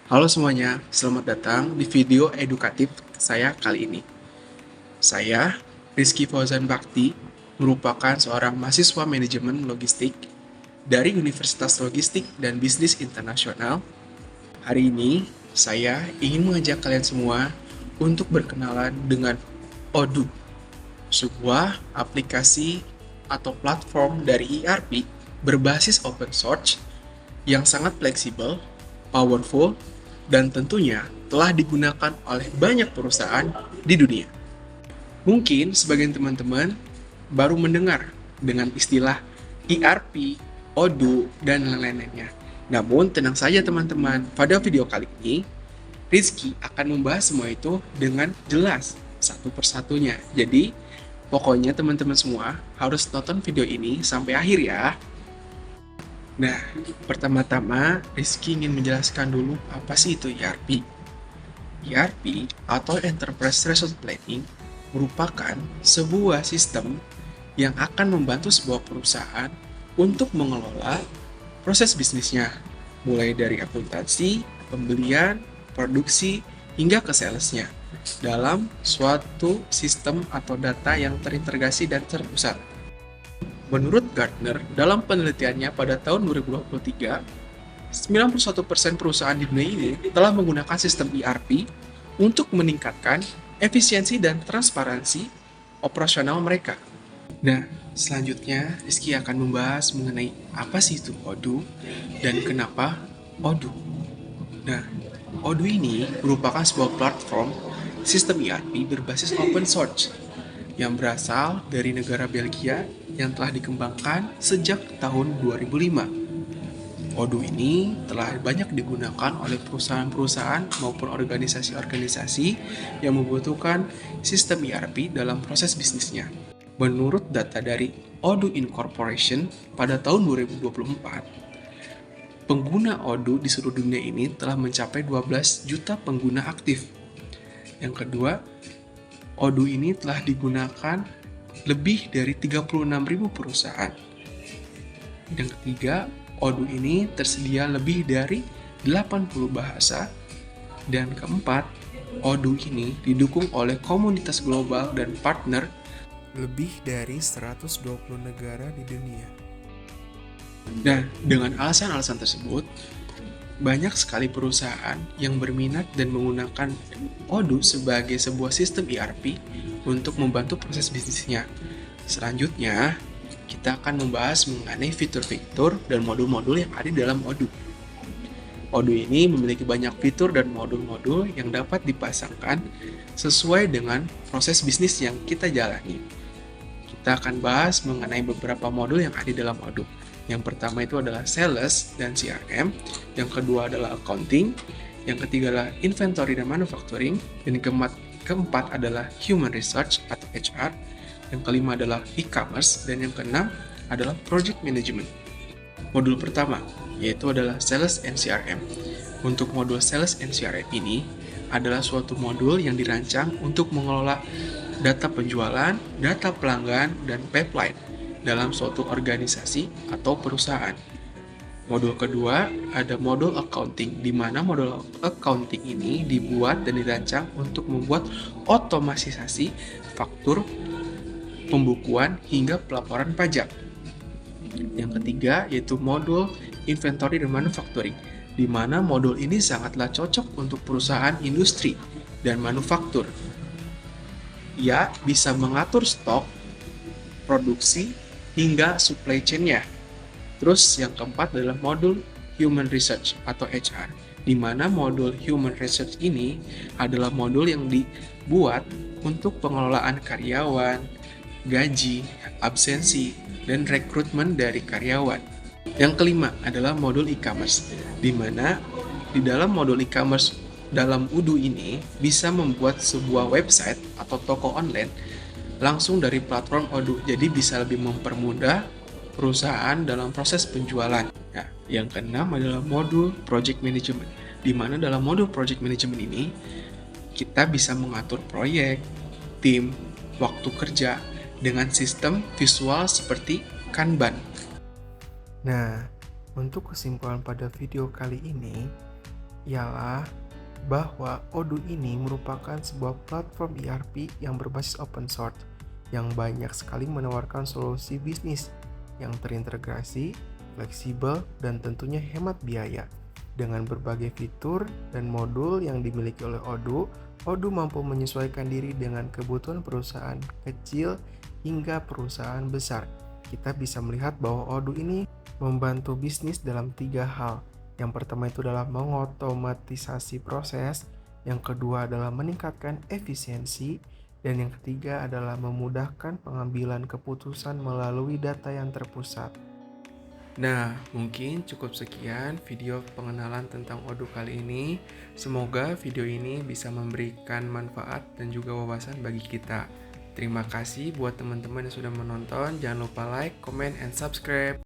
Halo semuanya, selamat datang di video edukatif saya kali ini. Saya, Rizky Fauzan Bakti, merupakan seorang mahasiswa manajemen logistik dari Universitas Logistik dan Bisnis Internasional. Hari ini, saya ingin mengajak kalian semua untuk berkenalan dengan Odoo, sebuah aplikasi atau platform dari ERP berbasis open source yang sangat fleksibel, powerful, dan tentunya telah digunakan oleh banyak perusahaan di dunia. Mungkin sebagian teman-teman baru mendengar dengan istilah ERP, Odoo, dan lain-lainnya. Namun tenang saja teman-teman, pada video kali ini Rizky akan membahas semua itu dengan jelas satu persatunya. Jadi pokoknya teman-teman semua harus nonton video ini sampai akhir ya. Nah, pertama-tama Rizky ingin menjelaskan dulu apa sih itu ERP. ERP atau Enterprise Resource Planning merupakan sebuah sistem yang akan membantu sebuah perusahaan untuk mengelola proses bisnisnya, mulai dari akuntansi, pembelian, produksi, hingga ke salesnya dalam suatu sistem atau data yang terintegrasi dan terpusat. Menurut Gartner, dalam penelitiannya pada tahun 2023, 91% perusahaan di dunia ini telah menggunakan sistem ERP untuk meningkatkan efisiensi dan transparansi operasional mereka. Nah, selanjutnya Rizky akan membahas mengenai apa sih itu Odoo dan kenapa Odoo. Nah, Odoo ini merupakan sebuah platform sistem ERP berbasis open source yang berasal dari negara Belgia yang telah dikembangkan sejak tahun 2005. Odoo ini telah banyak digunakan oleh perusahaan-perusahaan maupun organisasi-organisasi yang membutuhkan sistem ERP dalam proses bisnisnya. Menurut data dari Odoo Incorporation pada tahun 2024, pengguna Odoo di seluruh dunia ini telah mencapai 12 juta pengguna aktif. Yang kedua, Odoo ini telah digunakan lebih dari 36.000 perusahaan. Yang ketiga, Odoo ini tersedia lebih dari 80 bahasa. Dan keempat, Odoo ini didukung oleh komunitas global dan partner lebih dari 120 negara di dunia. Dan dengan alasan-alasan tersebut, banyak sekali perusahaan yang berminat dan menggunakan Odoo sebagai sebuah sistem ERP untuk membantu proses bisnisnya. Selanjutnya, kita akan membahas mengenai fitur-fitur dan modul-modul yang ada di dalam Odoo. Odoo ini memiliki banyak fitur dan modul-modul yang dapat dipasangkan sesuai dengan proses bisnis yang kita jalani. Kita akan bahas mengenai beberapa modul yang ada di dalam Odoo. Yang pertama itu adalah Sales dan CRM, yang kedua adalah Accounting, yang ketiga adalah Inventory dan Manufacturing, dan keempat adalah Human Research atau HR, yang kelima adalah e-commerce, dan yang keenam adalah project management. Modul pertama yaitu adalah Sales and CRM. Untuk modul Sales and CRM ini adalah suatu modul yang dirancang untuk mengelola data penjualan, data pelanggan, dan pipeline dalam suatu organisasi atau perusahaan. Modul kedua ada modul accounting, di mana modul accounting ini dibuat dan dirancang untuk membuat otomatisasi faktur, pembukuan, hingga pelaporan pajak. Yang ketiga yaitu modul Inventory dan Manufacturing, di mana modul ini sangatlah cocok untuk perusahaan industri dan manufaktur. Ia bisa mengatur stok, produksi, hingga supply chain-nya. Terus yang keempat adalah modul Human Research atau HR, di mana modul Human Research ini adalah modul yang dibuat untuk pengelolaan karyawan, gaji, absensi, dan rekrutmen dari karyawan. Yang kelima adalah modul e-commerce, di mana di dalam modul e-commerce dalam Odoo ini bisa membuat sebuah website atau toko online langsung dari platform Odoo, jadi bisa lebih mempermudah perusahaan dalam proses penjualan. Nah, yang keenam adalah modul project management, di mana dalam modul project management ini kita bisa mengatur proyek, tim, waktu kerja dengan sistem visual seperti Kanban. Nah, untuk kesimpulan pada video kali ini, ialah bahwa Odoo ini merupakan sebuah platform ERP yang berbasis open source yang banyak sekali menawarkan solusi bisnis yang terintegrasi, fleksibel, dan tentunya hemat biaya. Dengan berbagai fitur dan modul yang dimiliki oleh Odoo, Odoo mampu menyesuaikan diri dengan kebutuhan perusahaan kecil hingga perusahaan besar. Kita bisa melihat bahwa Odoo ini membantu bisnis dalam 3 hal. Yang pertama itu adalah mengotomatisasi proses, yang kedua adalah meningkatkan efisiensi, dan yang ketiga adalah memudahkan pengambilan keputusan melalui data yang terpusat. Nah, mungkin cukup sekian video pengenalan tentang Odoo kali ini. Semoga video ini bisa memberikan manfaat dan juga wawasan bagi kita. Terima kasih buat teman-teman yang sudah menonton. Jangan lupa like, comment, and subscribe.